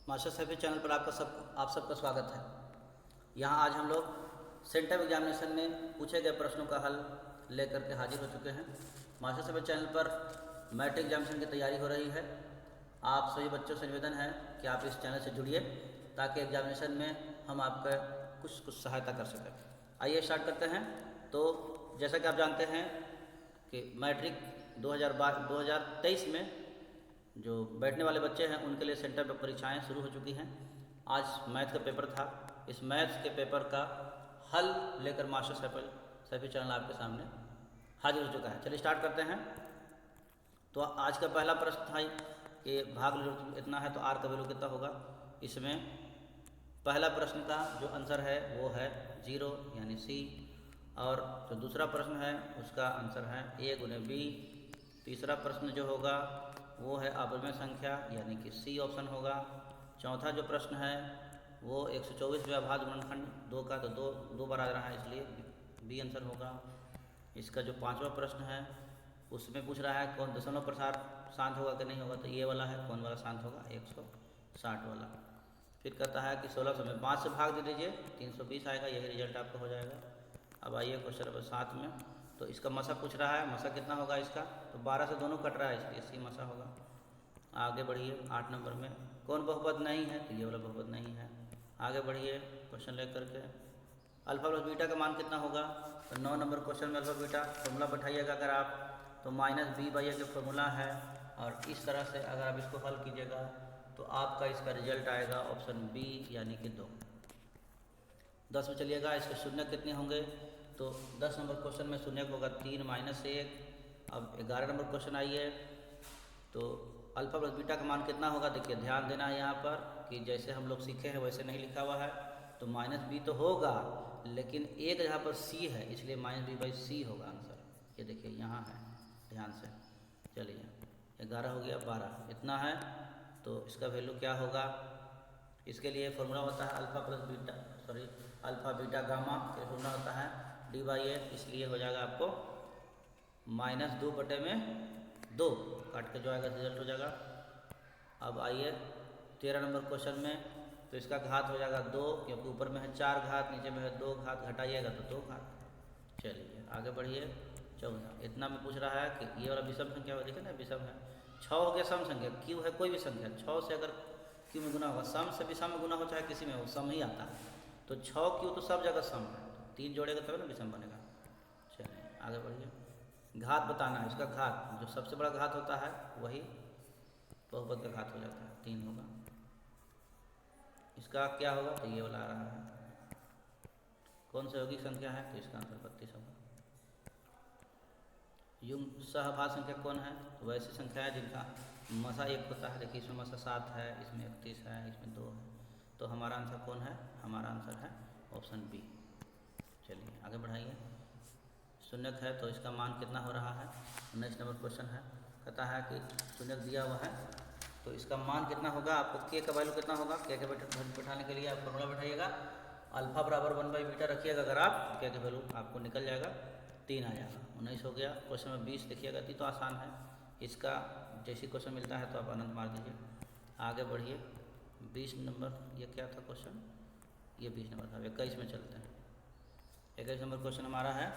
Master Saifi channel पर आप सबका स्वागत है। यहाँ आज हम लोग सेंटर एग्जामिनेशन में पूछे गए प्रश्नों का हल लेकर के हाजिर हो चुके हैं। मास्टर सैफी चैनल पर मैट्रिक एग्जामिनेशन की तैयारी हो रही है। आप सभी बच्चों से निवेदन है कि आप इस चैनल से जुड़िए ताकि एग्जामिनेशन में हम आपका कुछ सहायता कर सकें। आइए स्टार्ट करते हैं। तो जैसा कि आप जानते हैं कि मैट्रिक 2023 में जो बैठने वाले बच्चे हैं उनके लिए सेंटर पर परीक्षाएं शुरू हो चुकी हैं। आज मैथ का पेपर था। इस मैथ के पेपर का हल लेकर मास्टर सैफी चैनल आपके सामने हाजिर हो चुका है। चलिए स्टार्ट करते हैं। तो आज का पहला प्रश्न था कि भाग इतना है तो आर का वैल्यू कितना होगा। इसमें पहला प्रश्न का जो आंसर है वो है 0 यानी सी, और जो दूसरा प्रश्न है उसका आंसर है a गुने बी। तीसरा प्रश्न जो होगा वो है अव्यय संख्या यानी कि सी ऑप्शन होगा। चौथा जो प्रश्न है वो 124वें अभाज्य गुणनखंड 2 का, तो दो बार आ रहा है इसलिए बी आंसर होगा। इसका जो पांचवा प्रश्न है उसमें पूछ रहा है कौन दशमलव प्रसार शांत होगा कि नहीं होगा, तो ये वाला है कौन वाला शांत होगा, 160 वाला। फिर कहता है कि 1600 में 5 से भाग दे दीजिए, 320 आएगा, यही रिजल्ट आपका हो जाएगा। अब आइए क्वेश्चन नंबर 7 में। तो इसका मसा पूछ रहा है, मसा कितना होगा इसका, तो 12 से दोनों कट रहा है इसलिए सी मसा होगा। आगे बढ़िए 8 नंबर में कौन बहुपद नहीं है, तो ये वाला बहुपद नहीं है। आगे बढ़िए क्वेश्चन लेकर के अल्फा प्लस बीटा का मान कितना होगा, तो 9 नंबर क्वेश्चन में अल्फा बीटा फॉर्मूला बैठाइएगा अगर आप, तो -b/a का फॉर्मूला है, और इस तरह से अगर आप इसको हल कीजिएगा तो आपका इसका रिजल्ट आएगा ऑप्शन बी यानी कि 2। 10 में चलिएगा, इसके शून्य कितने होंगे, तो 10 नंबर क्वेश्चन में शून्य होगा 3 - 1। अब 11 नंबर क्वेश्चन आइए, तो अल्फा प्लस बीटा का मान कितना होगा। देखिए ध्यान देना है यहाँ पर कि जैसे हम लोग सीखे हैं वैसे नहीं लिखा हुआ है, तो -b तो होगा लेकिन एक जगह पर c है इसलिए -b/c होगा आंसर। ये देखिए यहाँ है, ध्यान से चलिए। 11 हो गया, 12 इतना है, तो इसका वैल्यू क्या होगा। इसके लिए फॉर्मूला होता है अल्फा बीटा गामा के फॉर्मूला होता है d/a, इसलिए हो जाएगा आपको -2/2 काट के जो आएगा रिजल्ट हो जाएगा। अब आइए 13 नंबर क्वेश्चन में, तो इसका घात हो जाएगा 2, क्योंकि ऊपर में है 4 घात, नीचे में है 2 घात, घटाइएगा तो 2 घात। चलिए आगे बढ़िए 14। इतना में पूछ रहा है कि ये वाला विषम संख्या हो, देखिए ना विषम है। 6 हो गया सम संख्या, क्यू है कोई भी संख्या, 6 से अगर क्यू में गुना होगा, सम से भी सम में गुना हो चाहे किसी में हो, सम ही आता है। तो 6 क्यू तो सब जगह सम है, 3 जोड़ेगा तब ना विषम बनेगा। चलिए आगे बढ़िए, घात बताना है। इसका घात जो सबसे बड़ा घात होता है वही बहुपद का घात हो जाता है, 3 होगा। इसका क्या होगा, तो ये वाला आ रहा है, कौन सी यौगिक संख्या है, तो इसका आंसर 32 होगा। युग्म सहभाज्य संख्या कौन है, तो वैसी संख्या है जिनका मसा 1 होता है। देखिए इसमें मसा 7 है, इसमें 31 है, इसमें 2 है, तो हमारा आंसर कौन है, हमारा आंसर है ऑप्शन बी। चलिए आगे बढ़ाइए। शून्यक है तो इसका मान कितना हो रहा है। 19 नंबर क्वेश्चन है, कहता है कि शून्यक दिया हुआ है तो इसका मान कितना होगा। आपको के का वैल्यू कितना होगा, के के बैठाने के लिए आप फॉर्मूला बैठाइएगा, अल्फा बराबर 1/बीटा रखिएगा अगर आप, के के वैल्यू आपको निकल जाएगा 3 आ जाएगा। 19 हो गया। क्वेश्चन में 20 देखिएगा, तो आसान है। इसका जैसी क्वेश्चन मिलता है तो आप अनंत मार दीजिए। आगे बढ़िए 20 नंबर, ये क्या था क्वेश्चन, ये 20 नंबर था। 21 में चलते हैं। 21 नंबर क्वेश्चन हमारा है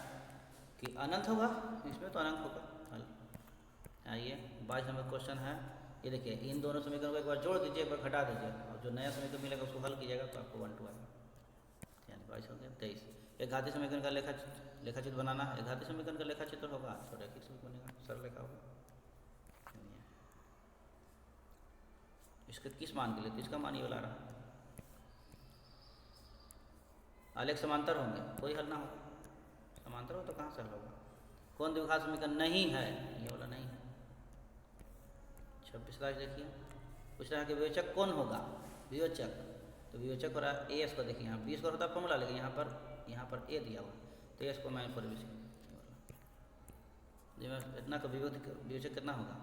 कि अनंत होगा, इसमें तो अनंत होगा हल। आइए 22 नंबर क्वेश्चन है। ये देखिए इन दोनों समीकरणों को एक बार जोड़ दीजिए, एक बार घटा दीजिए, और जो नया समीकरण मिलेगा उसको हल कीजिएगा तो आपको 1 2 आएगा। यानी 22 हो गया। 23 एक घातीय समीकरण का लेखा चित्र बनाना है। एक घातीय समीकरण का लेखा चित्र होगा तो रैखिक समीकरण बनेगा, सरल रेखा होगा। इसके किस मान के लिए, तो इसका मान ये वाला आ रहा है। आलेख समांतर होंगे, कोई हल ना हो, समांतर हो तो कहाँ से हल होगा। कौन द्विघात समीकरण नहीं है, ये वाला नहीं है। 26 देखिए, पूछ रहा है कि विवेचक कौन होगा। विवेचक, तो विवेचक हो रहा है ए एस को। देखिए यहाँ 20 का होता है फॉर्मूला, लेकिन यहाँ पर ए दिया हुआ, तो एस को मैं -4 इतना का विवेचक कितना होगा।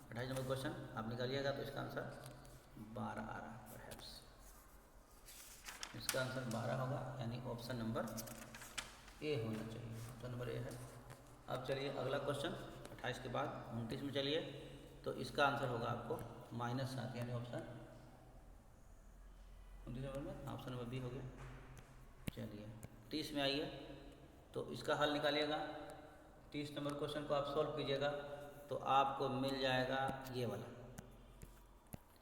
28 नंबर क्वेश्चन आप निकालिएगा तो इसका आंसर 12 आ रहा है। परहैप्स इसका आंसर 12 होगा, यानी ऑप्शन नंबर ए होना चाहिए। ऑप्शन नंबर ए है। अब चलिए अगला क्वेश्चन 28 के बाद 29 में चलिए, तो इसका आंसर होगा आपको -7 यानी ऑप्शन भी हो गया। चलिए 30 में आइए, तो इसका हल निकालिएगा। 30 नंबर क्वेश्चन को आप सॉल्व कीजिएगा तो आपको मिल जाएगा ये वाला।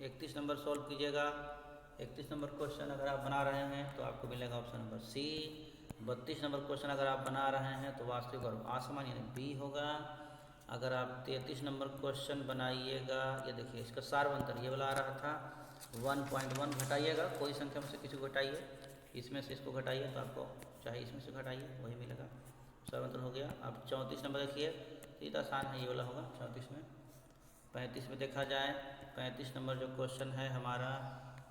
31 नंबर सॉल्व कीजिएगा। 31 नंबर क्वेश्चन अगर आप बना रहे हैं तो आपको मिलेगा option number C. 32 number question अगर आप बना रहे हैं तो वास्तविक और आसमान यानी बी होगा। अगर आप 33 नंबर क्वेश्चन बनाइएगा, ये देखिए इसका सार्वंतर ये वाला आ रहा था, 1.1 घटाइएगा, कोई संख्या में से किसी को घटाइए, इसमें से इसको घटाइए तो आपको चाहे इसमें से घटाइए वही मिलेगा, सार्वंतर हो गया। अब 34 नंबर देखिए, ये तो आसान है, ये वाला होगा 34 में। 35 में देखा जाए, 35 नंबर जो क्वेश्चन है हमारा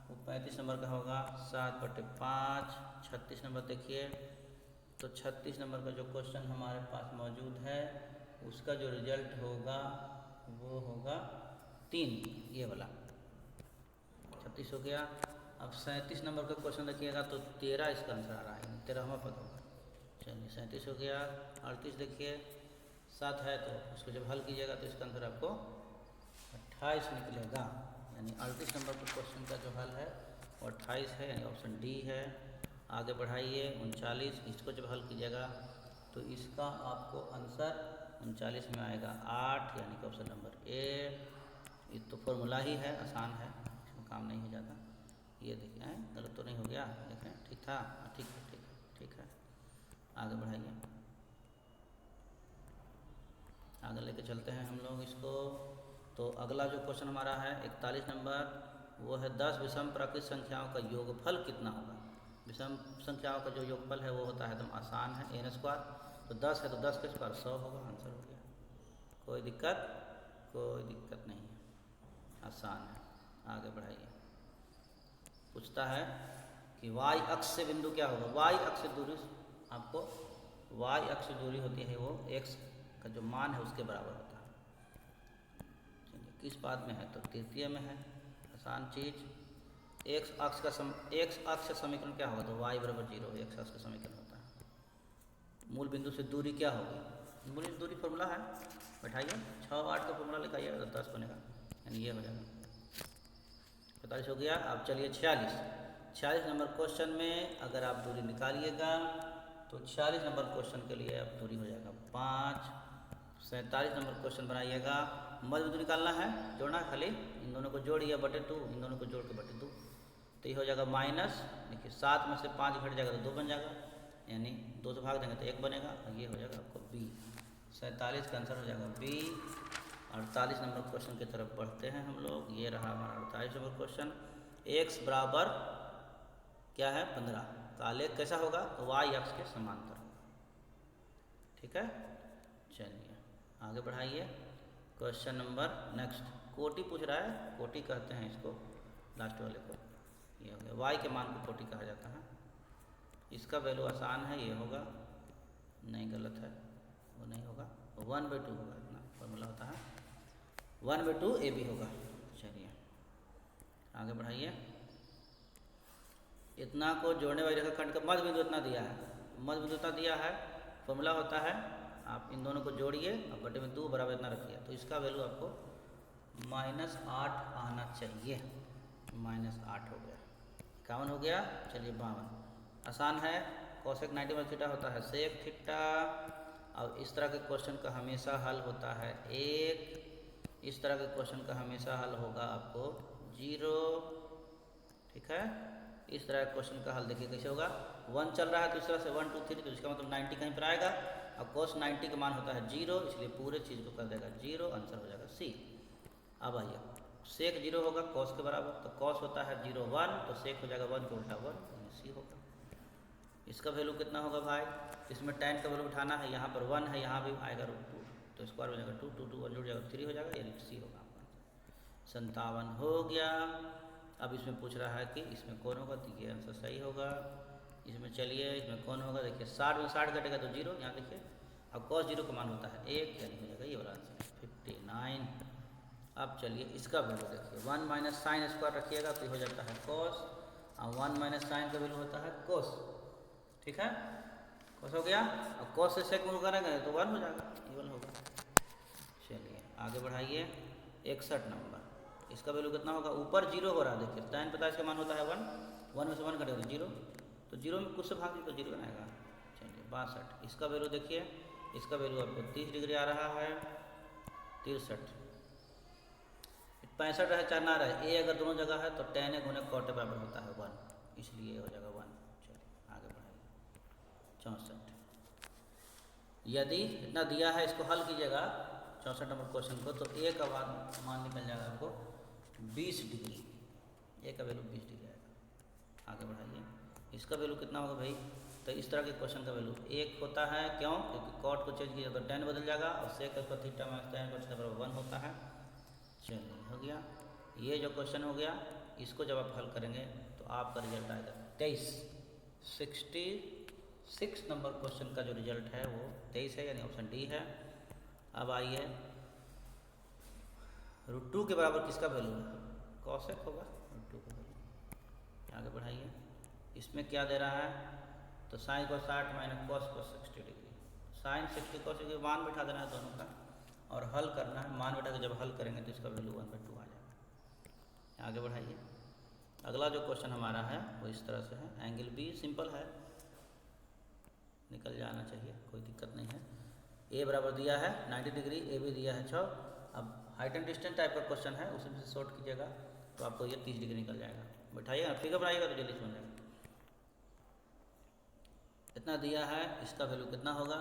वो 35 नंबर का होगा 7/5। 36 नंबर देखिए, तो 36 नंबर का जो क्वेश्चन हमारे पास मौजूद है उसका जो रिजल्ट होगा वो होगा 3, ये वाला 36 हो गया। अब 37 नंबर का क्वेश्चन देखिएगा तो 13 इसका आंसर आ रहा है, 13वां पद होगा। चलिए 37 हो गया। 38 देखिए 7 है तो उसको जब हल कीजिएगा तो इसका आंसर आपको 28 निकलेगा, यानी 38 नंबर के क्वेश्चन का जो हल है वो 28 है, यानी ऑप्शन डी है। आगे बढ़ाइए 39, इसको जब हल कीजिएगा तो इसका आपको आंसर 39 में आएगा 8, यानी कि ऑप्शन नंबर ए। ये तो फॉर्मूला ही है, आसान है, इसमें काम नहीं हो जाता। ये देखिए गलत तो नहीं हो गया, देखें ठीक था, ठीक है ठीक है ठीक है। आगे बढ़ाइए, आगे लेके चलते हैं हम लोग इसको। तो अगला जो क्वेश्चन हमारा है 41 नंबर, वो है 10 विषम प्राकृत संख्याओं का योगफल कितना होगा। विषम संख्याओं का जो योगफल है वो होता है एकदम आसान है, n²। तो 10 है तो 10 का स्क्वायर 100 होगा, आंसर हो गया। कोई दिक्कत नहीं है, आसान है। आगे बढ़ाइए, पूछता है कि y अक्ष से बिंदु क्या होगा। y अक्ष से दूरी, आपको y अक्ष से दूरी होती है वो x का जो मान है उसके बराबर होता है। चलिए किस पाद में है, तो तृतीय में है, आसान चीज। x अक्ष का समीकरण क्या होगा, तो y बराबर 0 x अक्ष का समीकरण होता है। मूल बिंदु से दूरी क्या होगी, मूल बिंदु दूरी फॉर्मूला है, बैठाइए 6 8 का फॉर्मूला लिखाइएगा तो 10 बनेगा, यानी ये हो जाएगा। 45 हो गया। अब चलिए 46 नंबर क्वेश्चन में अगर आप दूरी निकालिएगा तो 46 नंबर क्वेश्चन के लिए अब दूरी हो जाएगा 5। 47 नंबर क्वेश्चन बनाइएगा, मध्य बिंदु निकालना है, जोड़ना है खाली, इन दोनों को जोड़िए /2, इन दोनों को जोड़ के /2, तो ये हो जाएगा माइनस। देखिए 7 में से 5 घट जाएगा तो 2 बन जाएगा, यानी 2 से भाग देंगे तो 1 बनेगा, और ये हो जाएगा आपको बी। 47 का आंसर हो जाएगा बी। 48 नंबर क्वेश्चन की तरफ बढ़ते हैं हम लोग। ये रहा हमारा 48 नंबर क्वेश्चन। x बराबर क्या है 15 का आलेख कैसा होगा, तो y अक्ष के समांतर होगा, ठीक है। चलिए आगे बढ़ाइए। क्वेश्चन नंबर नेक्स्ट, कोटि पूछ रहा है, कोटि कहते हैं इसको लास्ट वाले को। ये हो गया, y के मान को कोटि कहा जाता है। इसका वैल्यू आसान है, ये होगा, नहीं गलत है, वो नहीं होगा, 1/2 होगा, इतना फॉर्मूला होता है, 1/2 AB होगा। चलिए आगे बढ़ाइए। इतना को जोड़ने वाली रेखाखंड का मध्य बिंदु इतना दिया है, मध्य बिंदु इतना दिया है, फॉर्मूला होता है, आप इन दोनों को जोड़िए और बटे में 2 बराबर इतना रखिए, तो इसका वैल्यू आपको -8 आना चाहिए, -8 हो गया, 51 हो गया। चलिए 52, आसान है, कोसेक 90 होता है सेक थीटा। और इस तरह के क्वेश्चन का हमेशा हल होता है 1, इस तरह के क्वेश्चन का हमेशा हल होगा आपको 0, ठीक है। इस तरह के क्वेश्चन का हल देखिए कैसे होगा, 1 चल रहा है तो इस तरह से 1 2 3, तो इसका मतलब 90 कहीं पर आएगा, और cos 90 का मान होता है 0, इसलिए पूरे चीज़ को कर देगा 0, आंसर हो जाएगा सी। अब आइए, सेक 0 होगा cos के बराबर, तो cos होता है 0 1, तो सेक हो जाएगा 1 का उल्टा 1, यानी सी होगा। इसका वैल्यू कितना होगा भाई, इसमें tan का वैल्यू उठाना है, यहाँ पर 1 है, यहाँ भी आएगा √2, तो स्क्वायर हो जाएगा 2 2 2 1 जुड़ जाएगा 3 हो जाएगा, यानी सी होगा आपका। 57 हो गया। अब इसमें पूछ रहा है कि इसमें कौन होगा, तो ये आंसर सही होगा। इसमें चलिए, इसमें कौन होगा, देखिए 60 में 60 घटेगा तो 0, यहाँ देखिए, अब cos 0 का मान होता है 1, यानी हो जाएगा ये वाला आंसर 59। अब चलिए इसका वैल्यू देखिए, 1 माइनस साइन स्क्वायर रखिएगा तो हो जाता है cos, और 1 माइनस साइन का वैल्यू होता है cos, ठीक है, cos हो गया। और cos से सेक गुणा करेंगे तो 1 हो जाएगा, ये वाला होगा। चलिए आगे बढ़ाइए। 61 नंबर, इसका वैल्यू कितना होगा, ऊपर जीरो हो रहा है देखिए, tan पता है इसका मान होता है 1 में से 1 कटेगा तो जीरो, तो जीरो में कुछ से भाग तो जीरो आएगा। चलिए 62, इसका वैल्यू देखिए, इसका वैल्यू आपको 30 डिग्री आ रहा है, 63, 65 रहे चाहे ना रहे, ए अगर दोनों जगह है तो tan a गुने cot a बराबर होता है 1, इसलिए हो जाएगा 1। चलिए आगे बढ़ाइए। 64, यदि इतना दिया है इसको हल कीजिएगा 64 नंबर क्वेश्चन को, तो ए का मान निकल जाएगा आपको 20 डिग्री, ए का वैल्यू 20 डिग्री आएगा। आगे बढ़ाइए, इसका वैल्यू कितना होगा भाई, तो इस तरह के क्वेश्चन का वैल्यू 1 होता है, क्यों, क्योंकि कॉट को चेंज कीजिए तो tan बदल जाएगा, और सेक उसका थीटा माइनस tan को बराबर 1 होता है। चलिए हो गया, ये जो क्वेश्चन हो गया, इसको जब आप हल करेंगे तो आपका रिजल्ट आएगा 23, 66 नंबर क्वेश्चन का जो रिजल्ट है वो 23 है, यानी ऑप्शन डी है। अब आइए, √2 के बराबर किसका वैल्यू है, कॉसेक होगा √2 का वैल्यू। आगे बढ़ाइए, इसमें क्या दे रहा है, तो साइन को 60 माइनस कॉस को 60 डिग्री, साइन 60 कॉस डिग्री मान बैठा देना है दोनों का, और हल करना है, मान बैठा के जब हल करेंगे तो इसका वैल्यू 1/2 आ जाएगा। आगे बढ़ाइए, अगला जो क्वेश्चन हमारा है वो इस तरह से है, एंगल बी सिंपल है, निकल जाना चाहिए, कोई दिक्कत नहीं है। ए बराबर दिया है 90 डिग्री, ए भी दिया है 6। अब हाइट एंड डिस्टेंस टाइप का क्वेश्चन है, उसी में से शॉर्ट कीजिएगा तो आपको ये 30 डिग्री निकल जाएगा। बैठाइएगा, फिगर बनाइएगा तो जल्दी समझ जाएगा। इतना दिया है, इसका वैल्यू कितना होगा,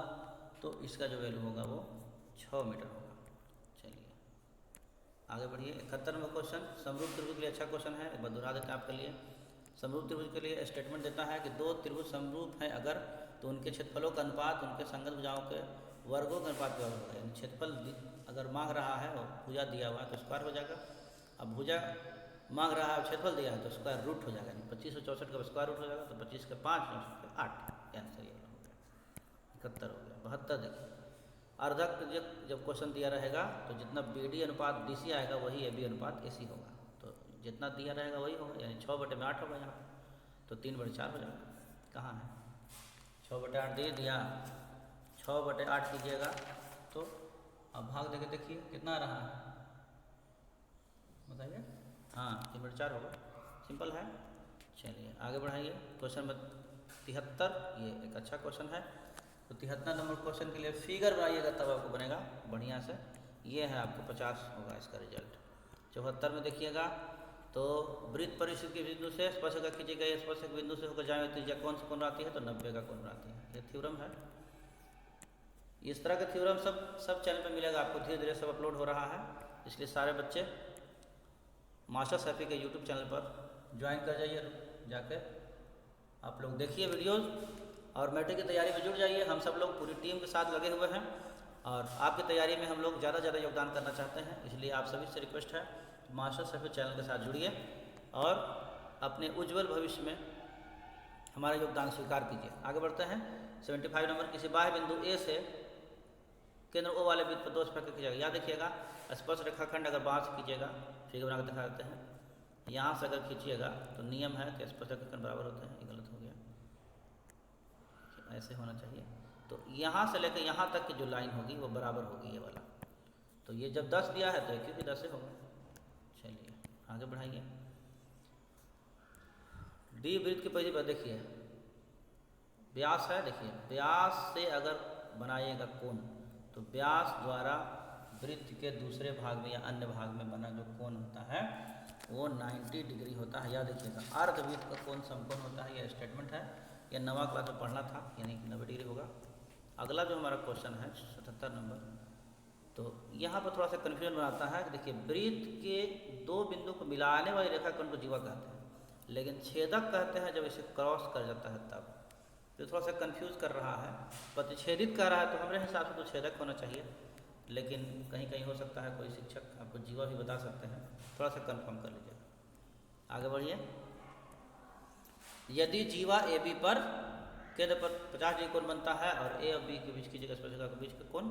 तो इसका जो वैल्यू होगा वो 6 मीटर होगा। चलिए आगे बढ़िए, 71 नंबर क्वेश्चन, समरूप त्रिभुज के लिए अच्छा क्वेश्चन है, एक बार दोहरा देते हैं आपके लिए। समरूप त्रिभुज के लिए स्टेटमेंट देता है कि दो त्रिभुज समरूप हैं अगर, तो उनके क्षेत्रफलों का अनुपात उनके संगत भुजाओं के वर्गों का अनुपात बराबर होगा। यानी क्षेत्रफल अगर मांग रहा है और भुजा दिया हुआ है तो स्क्वायर हो जाएगा, अब भुजा मांग रहा है और क्षेत्रफल दिया है तो स्क्वायर रूट हो जाएगा, यानी 25 और 64 का स्क्वायर रूट हो जाएगा, तो 25 के 5 और 64 के 8, आंसर ये हो गया। 71 हो गया। 72 देखिए, अर्धक जब क्वेश्चन दिया रहेगा तो जितना BD अनुपात DC आएगा वही AB अनुपात AC होगा, तो जितना दिया रहेगा वही होगा, यानी 6/8 होगा यहाँ, तो 3/4 हो जाएगा। कहाँ है, 6/8 दे दिया, 6/8 कीजिएगा तो अब भाग देके देखिए कितना आ रहा है, बताइए। हाँ 3/4 होगा, सिंपल है। चलिए आगे बढ़ाइए, क्वेश्चन नंबर 73, ये एक अच्छा क्वेश्चन है। तो 73 नंबर क्वेश्चन के लिए फिगर बनाइएगा तब आपको बनेगा बढ़िया से। ये है आपको 50 होगा इसका रिजल्ट। 74 में देखिएगा, तो वृत्त परिस्थिति के बिंदु से स्पर्शरेखा खींची गई, स्पर्शक बिंदु से होकर जाए त्रिज्या कौन सा कोण बनाती है, तो 90 का कोण बनाती है। ये थ्योरम है। इस तरह का थ्योरम सब चैनल पे मिलेगा आपको, धीरे धीरे सब अपलोड हो रहा है, इसलिए सारे बच्चे मास्टर सैफी के यूट्यूब चैनल पर ज्वाइन कर जाइए, जाकर आप लोग देखिए वीडियोज़ और मैट्रिक की तैयारी में जुड़ जाइए। हम सब लोग पूरी टीम के साथ लगे हुए हैं और आपकी तैयारी में हम लोग ज़्यादा से ज़्यादा योगदान करना चाहते हैं, इसलिए आप सभी से रिक्वेस्ट है मास्टर सैफी चैनल के साथ जुड़िए और अपने उज्जवल भविष्य में हमारा योगदान स्वीकार कीजिए। आगे बढ़ते हैं। 75 नंबर, किसी बाह्य बिंदु ए से केंद्र O वाले वृत्त पर 2 स्पर्शरेखा खींचेगा। याद रखिएगा, स्पर्श रेखाखंड अगर बाहर से खींचेगा, फिगर बना कर दिखा देते हैं, यहाँ से अगर खींचिएगा तो नियम है कि स्पर्श रेखाखंड बराबर होते हैं, ये गलत हो गया, ऐसे होना चाहिए। तो यहाँ से लेकर यहाँ तक की जो लाइन होगी वो बराबर होगी, ये वाला। तो ये जब 10 दिया है तो एक क्योंकि 10 से होगा। चलिए आगे बढ़ाइए। डी वृत्त की परिधि पर देखिए व्यास है, देखिए व्यास से अगर बनाइएगा कोण तो व्यास द्वारा वृत्त के दूसरे भाग में या अन्य भाग में बना जो कोण होता है वो 90 डिग्री होता है। याद रखिएगा, अर्धवृत्त का कोण समकोण होता है, यह स्टेटमेंट है, यह 9वां क्लास में पढ़ना था, यानी कि 90 डिग्री होगा। अगला जो हमारा क्वेश्चन है 77 नंबर, तो यहाँ पर थोड़ा सा कन्फ्यूजन बनाता है कि देखिए वृत्त के 2 बिंदु को मिलाने वाली रेखाखंड को जीवा कहते हैं, लेकिन छेदक कहते हैं जब इसे क्रॉस कर जाता है तब। तो थोड़ा सा कंफ्यूज कर रहा है, प्रतिच्छेदित कर रहा है, तो हमारे हिसाब से तो छेदक होना चाहिए, लेकिन कहीं कहीं हो सकता है कोई शिक्षक आपको जीवा भी बता सकते हैं, थोड़ा सा कंफर्म कर लीजिए। आगे बढ़िए। यदि जीवा AB पर केंद्र पर 50 डिग्री कोण बनता है और A और B के बीच की जगह स्पर्शरेखा के बीच का कोण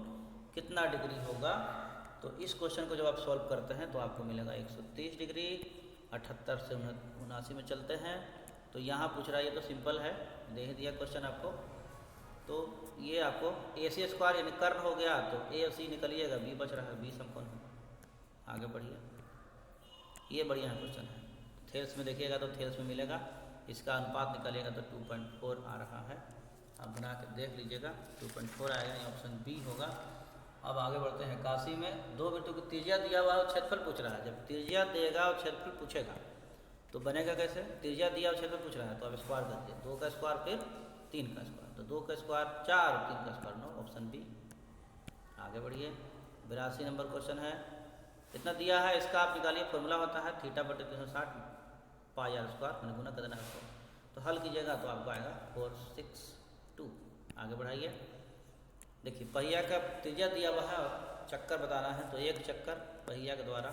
कितना डिग्री होगा, तो इस क्वेश्चन को जब आप सॉल्व करते हैं तो आपको मिलेगा 130 डिग्री। 78 से 79 में चलते हैं, तो यहाँ पूछ रहा है, ये तो सिंपल है, दे ही दिया क्वेश्चन आपको। तो ये आपको AC स्क्वायर यानी कर्ण हो गया, तो A और C निकलिएगा, B बच रहा है, B समकोण है। आगे बढ़िए। ये बढ़िया क्वेश्चन है। थेल्स में देखिएगा तो थेल्स में मिलेगा, इसका अनुपात निकालिएगा तो 2.4 आ रहा है। आप बना के देख लीजिएगा 2.4 आएगा, ये ऑप्शन बी होगा। अब आगे बढ़ते हैं। काशी में दो बिंदु की त्रिज्या दिया हुआ है और क्षेत्रफल पूछ रहा है। जब त्रिज्या देगा और क्षेत्रफल पूछेगा तो बनेगा कैसे? त्रिज्या दिया और क्षेत्रफल पूछ रहा है तो अब स्क्वायर कर दिए, 2 का स्क्वायर फिर 3 का स्क्वायर, तो 2 का स्क्वायर 4 और 3 का स्क्वायर 9, ऑप्शन बी। आगे बढ़िए। 82 नंबर क्वेश्चन है। इतना दिया है, इसका आप निकालिए। फॉर्मूला होता है θ/360 पाई आर स्क्वायर, मैंने गुना कर देना है उसको, तो हल कीजिएगा तो आपको आएगा 462। आगे बढ़ाइए। देखिए पहिया का त्रिज्या दिया हुआ है और चक्कर बताना है, तो एक चक्कर पहिया के द्वारा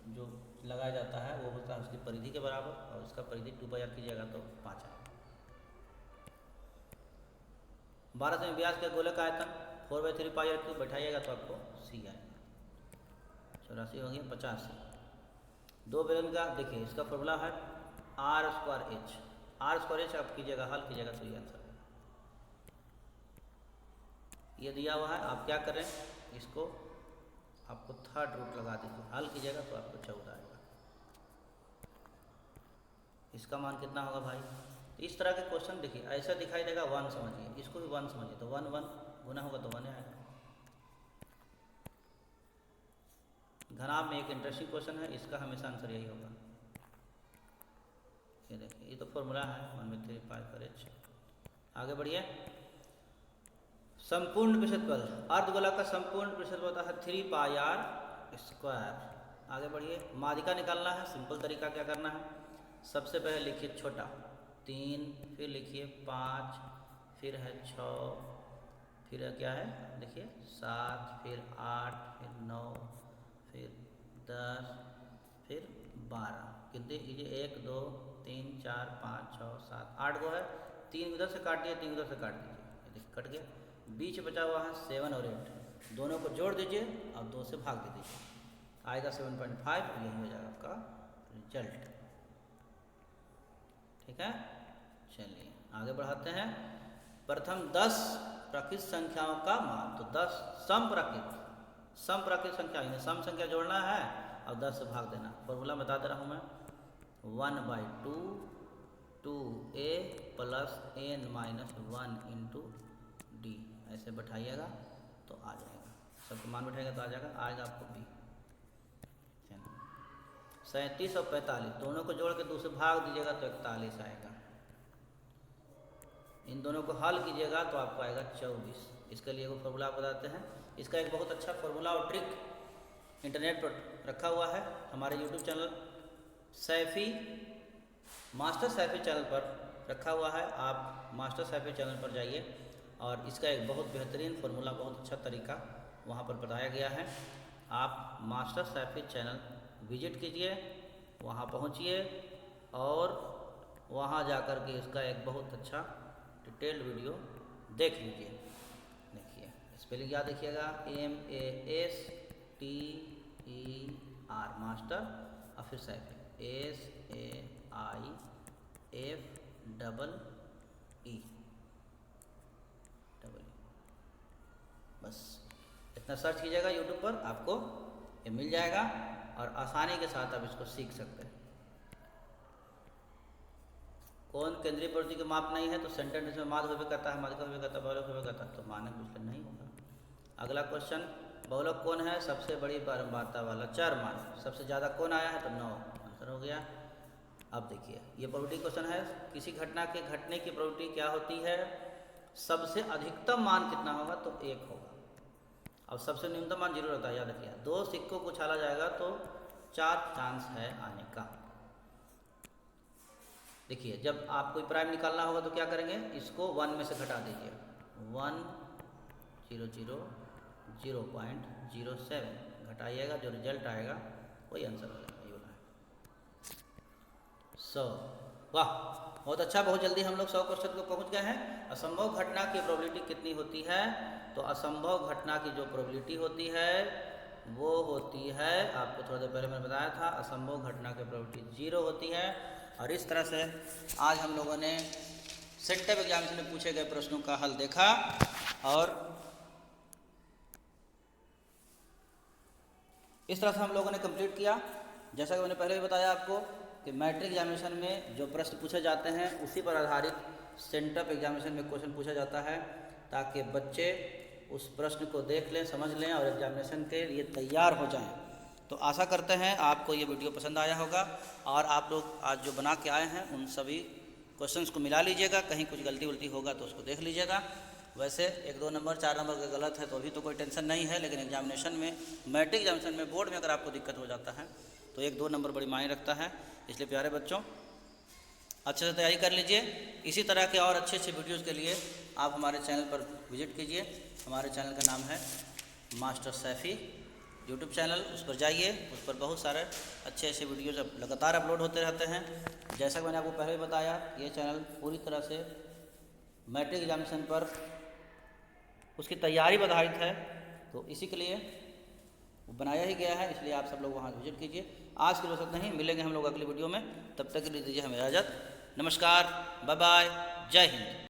जो लगाया जाता है वो होता है उसकी परिधि के बराबर, और इसका परिधि 2πr कीजिएगा तो 5 आएगा। 12 सेमी व्यास के गोले का आयतन 4/3 पाई r³ बैठाइएगा तो आपको सी आएगा। 84 हो गया। 85 दो बेलन का, देखिए इसका फॉर्मूला है r²h। r² आप कीजिएगा, हल कीजिएगा तो ये आंसर है। ये दिया हुआ है, आप क्या करें, इसको आपको थर्ड रूट लगा दीजिए, हल कीजिएगा तो आपको 14 आएगा। इसका मान कितना होगा भाई? तो इस तरह के क्वेश्चन देखिए ऐसा दिखाई देगा 1 समझिए, इसको भी 1 समझिए, तो 1 1 गुना होगा तो 1 आएगा। घनाभ में एक इंटरेस्टिंग क्वेश्चन है, इसका हमेशा आंसर यही होगा। ये देखिए ये तो फॉर्मूला है 1/3 पाई r। आगे बढ़िए। संपूर्ण प्रतिशतफल, अर्धगोला का संपूर्ण प्रतिशतफल होता है 3 पाई r²। आगे बढ़िए। माध्यिका निकालना है, सिंपल तरीका क्या करना है, सबसे पहले लिखिए छोटा 3, फिर लिखिए 5, फिर है 6, फिर है क्या है देखिए 7, फिर 8, फिर 9, फिर 10, फिर 12। कितने कीजिए 1 2 3 4 5 6 7 8 गो है। 3 उधर से काट दिए, 3 उधर से काट दीजिए, ये देखिए कट गया। बीच बचा हुआ है 7 और 8, दोनों को जोड़ दीजिए और 2 से भाग दे दीजिए, आएगा 7.5। यही हो जाएगा आपका रिजल्ट। ठीक है, चलिए आगे बढ़ाते हैं। प्रथम 10 प्राकृत संख्याओं का मान, तो 10 सम प्राकृत संख्या, यानी सम संख्या जोड़ना है और 10 से भाग देना। फॉर्मूला बता दे रहा हूँ मैं, 1/2 2a + n - 1 × d, ऐसे बैठाइएगा तो आ जाएगा। सबको मान बैठाएगा तो आ जाएगा, आएगा आपको b। 37 और 45 दोनों को जोड़ के 2 से भाग दीजिएगा तो 41 आएगा। इन दोनों को हल कीजिएगा तो आपको आएगा 24। इसके लिए वो फॉर्मूला आप बताते हैं। इसका एक बहुत अच्छा फॉर्मूला और ट्रिक इंटरनेट पर रखा हुआ है, हमारे YouTube channel master Saifi channel पर रखा हुआ है। आप मास्टर सैफी चैनल पर जाइए और इसका एक बहुत बेहतरीन फार्मूला, बहुत अच्छा तरीका वहाँ पर बताया गया है। आप मास्टर सैफी चैनल विजिट कीजिए, वहाँ पहुँचिए और वहाँ जाकर के इसका एक बहुत अच्छा डिटेल्ड वीडियो देख लीजिए। देखिए स्पेलिंग याद रखिएगा, MASTER और फिर सैफी SAIFEE। बस इतना सर्च कीजिएगा यूट्यूब पर, आपको ये मिल जाएगा और आसानी के साथ आप इसको सीख सकते हैं। कौन केंद्रीय प्रवृत्ति के माप नहीं है, तो सेंटेंस में माध्य होबे करता है, माध्यिका होबे करता है, बहुलक होबे करता है, तो मानक विचलन नहीं होगा। अगला क्वेश्चन, बहुलक कौन है? सबसे बड़ी बारंबारता वाला चर मान, सबसे ज़्यादा कौन आया है? तो 9, आंसर हो गया। अब देखिए ये प्रॉपर्टी क्वेश्चन है, किसी घटना के घटने की प्रॉपर्टी क्या होती है? सबसे अधिकतम मान कितना होगा? तो 1 होगा। अब सबसे न्यूनतम मान 0 रहता है, याद रखिए। 2 सिक्कों को उछाला जाएगा तो 4 चांस है आने का। देखिए जब आप कोई प्राइम निकालना होगा तो क्या करेंगे, इसको 1 में से घटा दीजिए, 1 0 0 0.07 घटाइएगा, जो रिजल्ट आएगा वही आंसर हो जाएगा। ये वाला है 100। वाह बहुत अच्छा, बहुत जल्दी हम लोग 100 क्वेश्चन को पहुंच गए हैं। असंभव घटना की प्रोबेबिलिटी कितनी होती है? तो असंभव घटना की जो प्रोबेबिलिटी होती है वो होती है, आपको थोड़ा देर पहले मैंने बताया था, असंभव घटना की प्रोबेबिलिटी 0 होती है। और इस तरह से आज हम लोगों ने सेंटअप एग्जामिनेशन में पूछे गए प्रश्नों का हल देखा और इस तरह से हम लोगों ने कंप्लीट किया जैसा कि मैंने पहले भी बताया आपको कि मैट्रिक एग्जामिनेशन में जो प्रश्न पूछे जाते हैं उसी पर आधारित सेंटअप एग्जामिनेशन में क्वेश्चन पूछा जाता है, ताकि बच्चे उस प्रश्न को देख लें, समझ लें और एग्जामिनेशन के लिए तैयार हो जाएं। तो आशा करते हैं आपको ये वीडियो पसंद आया होगा और आप लोग आज जो बना के आए हैं उन सभी क्वेश्चंस को मिला लीजिएगा, कहीं कुछ गलती वलती होगा तो उसको देख लीजिएगा। वैसे 1-2 नंबर 4 नंबर का गलत है तो अभी तो कोई टेंशन नहीं है, लेकिन एग्जामिनेशन में, मैट्रिक एग्जामिनेशन में, बोर्ड में अगर आपको दिक्कत हो जाता है तो 1-2 नंबर बड़ी मायने रखता है। इसलिए प्यारे बच्चों अच्छे से तैयारी कर लीजिए। इसी तरह के और अच्छे वीडियोज़ के लिए आप हमारे चैनल पर विजिट कीजिए। हमारे चैनल का नाम है मास्टर सैफ़ी यूट्यूब चैनल, उस पर जाइए। उस पर बहुत सारे अच्छे वीडियोज़ लगातार अपलोड होते रहते हैं। जैसा कि मैंने आपको पहले बताया, ये चैनल पूरी तरह से मैट्रिक एग्जामिनेशन पर उसकी तैयारी पर आधारित है, तो इसी के लिए वो बनाया ही गया है। इसलिए आप सब लोग वहाँ विजिट कीजिए। आज के लिए बस इतना ही, मिलेंगे हम लोग अगली वीडियो में। तब तक के लिए दीजिए हमें इजाज़त। नमस्कार, बाय बाय, जय हिंद।